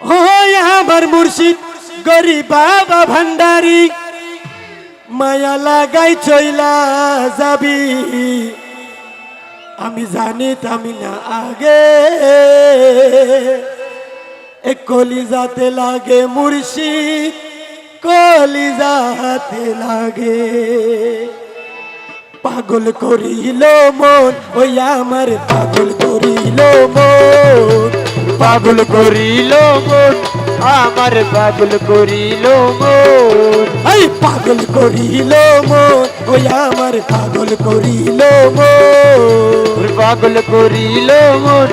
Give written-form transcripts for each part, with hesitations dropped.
ও আমার মুর্শিদ গরিব বাবা ভান্ডারি মায়া লাগাই চইলা যাবি আমি জানিতাম না আগে এ কলিজাতে লাগে মুর্শিদ কলিজাতে লাগে পাগল করিল মন ওই আমার পাগল করিল মন পাগল করিল মন আমার পাগল করিল মন এই পাগল করিল মন ওই আমার পাগল করিল মন পাগল করিল মন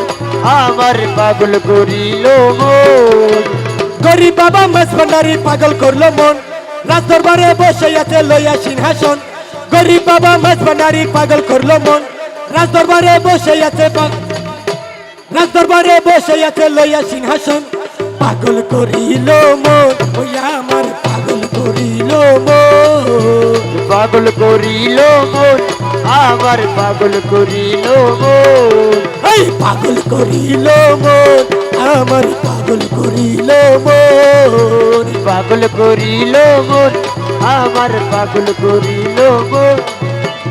আমার পাগল করিল মন গরিব বাবা মাছ ভান্ডারি পাগল করলো মন রাজ দরবারে বসে আছে লইয়া সিংহাসন গরিব বাবা মাছ ভান্ডারি পাগল করলো মন রাজ দরবারে বসে আছে রাজ দরবারে বসে আছে লইয়া সিংহাসন পাগল করিল মন ওই আমার পাগল করিল মন পাগল করিল মন আমার পাগল করিল মন এই পাগল করিল মন আমার পাগল করিল মন পাগল করিল মন আমার পাগল করিল মন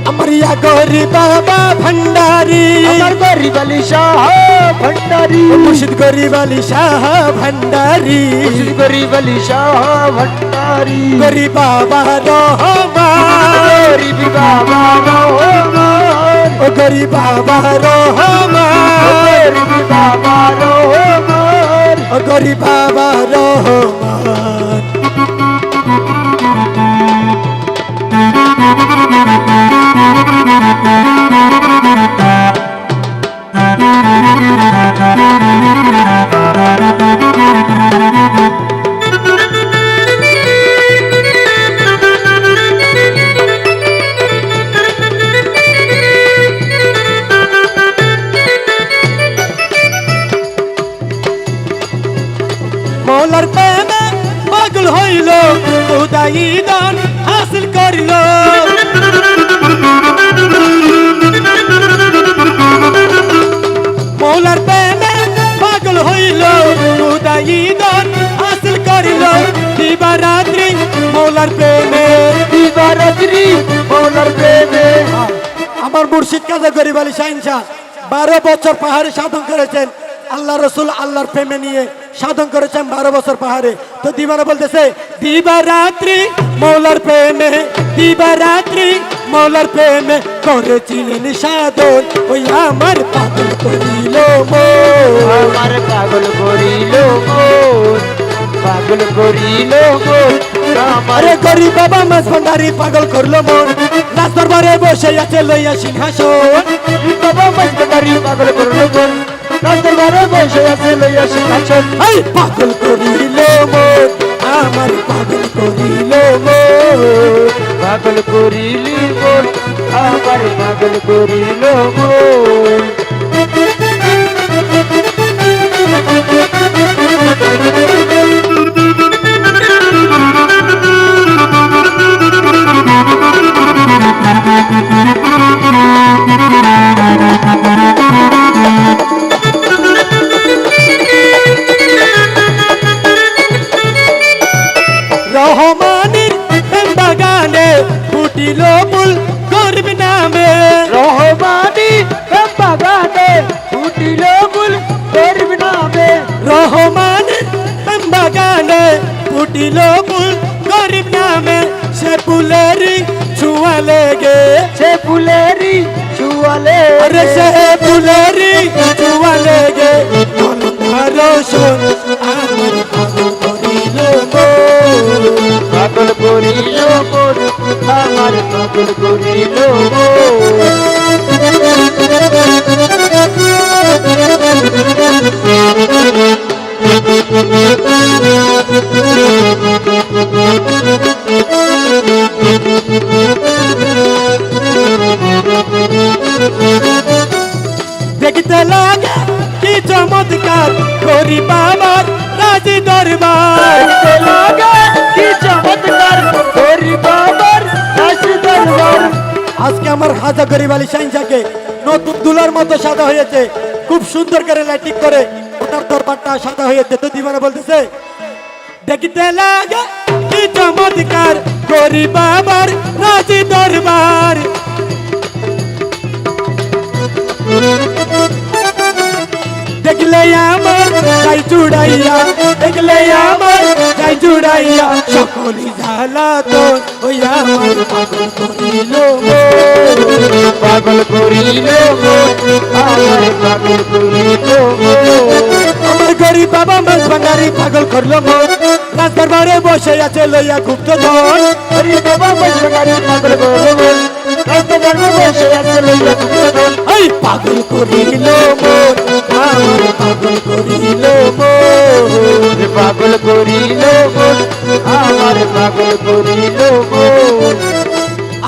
আমার ইয়া গরিব বাবা ভান্ডারি আমার গরিব আলী শাহ ভান্ডারি মুর্শিদ গরিব আলী শাহ ভান্ডারি মুর্শিদ গরিব আলী শাহ ভান্ডারি গরিব বাবা রহমান গরিব বাবা রহমান ও গরিব বাবা রহমান গরিব বাবা রহমান ও গরিব বাবা রহমান মৌলার প্রেমে পাগল হইল খুদাই দান হাসিল করিল মৌলার প্রেমে পাগল হইল খুদাই দান হাসিল করিল দিবারাত্রি মৌলার প্রেমে দিবারাত্রি মৌলার প্রেমে আমার মুর্শিদ কাজী গরিব আলী শাহিন শাহ 12 বছর পাহাড়ে সাধন করেছেন আল্লাহ রসুল আল্লাহর প্রেমে নিয়ে সাধন করেছেন 12 বছর পাহাড়ে তো দিবারা বলতেছে দিবারাত্রি মৌলার প্রেমে দিবারাত্রি মৌলার প্রেমে করেছিলেন সাধন ওই আমার পাগল করিল মন আমার পাগল করিল মন পাগল করিল মন আমার আরে গরিব বাবা মাছ ভান্ডারি পাগল করলো মন রাজ দরবারে বসে আছে লইয়া সিংহাসন বাবা মাছ ভান্ডারি পাগল করিল মন রাজ দরবারে বসে আছে লইয়া সিংহাসন এই পাগল করিল মন আমার পাগল করিল মন পাগল করিলি মন আমার পাগল করিল মন রহমানের বাগানে ফুটিল ফুল গরিব নামে রহমানি বাগানে ফুটিল ফুল গরিব নামে রহমানের বাগানে ফুটিল ফুল গরিব নামে সে ফুলেরই ছুঁয়া লেগে সে ফুলেরি চুয়ালে আরে সে ফুলেরই ছুঁয়া লেগে রোশন আমার পাগল করিল মন পাগল করিল মন আমার পাগল করিল মন দেখতে লাগে কি চমৎকার গরিব বাবার রাজি দরবার লাগে কি চমৎকার গরিব বাবার রাজি দরবার আজকে আমার খাজা গরিব আলী শাহিন শাহকে নতুন দুলার মতো সাদা হয়েছে, খুব সুন্দর করে লাইটিং করে মাথার দরবারটা সাদা হয়ে যেত। দিবানা বলতেছে দেখিতে লাগে কি চমৎকার গরিব বাবার রাজি দরবার। দেখলে আমার যাই জুড়াইয়া, দেখলে আমার যাই জুড়াইয়া, সকলি জ্বালা তো ওই আমার পাগল করিল পাগল করিল আমার পাগল করিল আমার গরিব বাবা মাছ ভান্ডারি পাগল করলো মন। রাজদরবারে বসে আছে লইয়া গুপ্ত ধন। হরি বাবা বৈষ্ণবী পাগল করিল রাজদরবারে বসে আছে লইয়া গুপ্ত ধন। এই পাগল করিল মন আমার পাগল করিল মন। পাগল করিল আমার পাগল করিল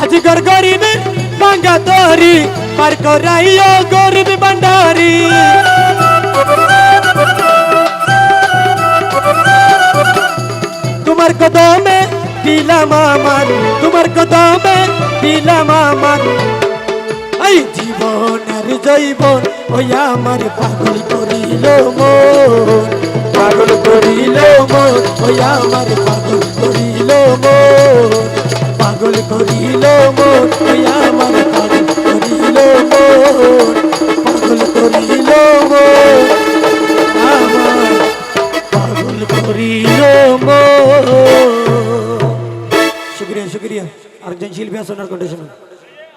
আজ গর গরিবে ভাঙ্গা তরি পার করাইও গরিব ভান্ডারি। তোমার কদমে দিলাম আমার, তোমার কদমে দিলাম আমার এই জীবনের জৈবন ওই আমার পাগল করিল মন। পাগল করিল মন ওই আমার পাগল করিল মন। পাগল করিল মন ওই আমার পাগল করিল মন। পাগল করিল মন আমার পাগল করিল মন। শুক্রিয়া শুক্রিয়া। আরেকজন শিল্পী আছেন, কন্ডিশন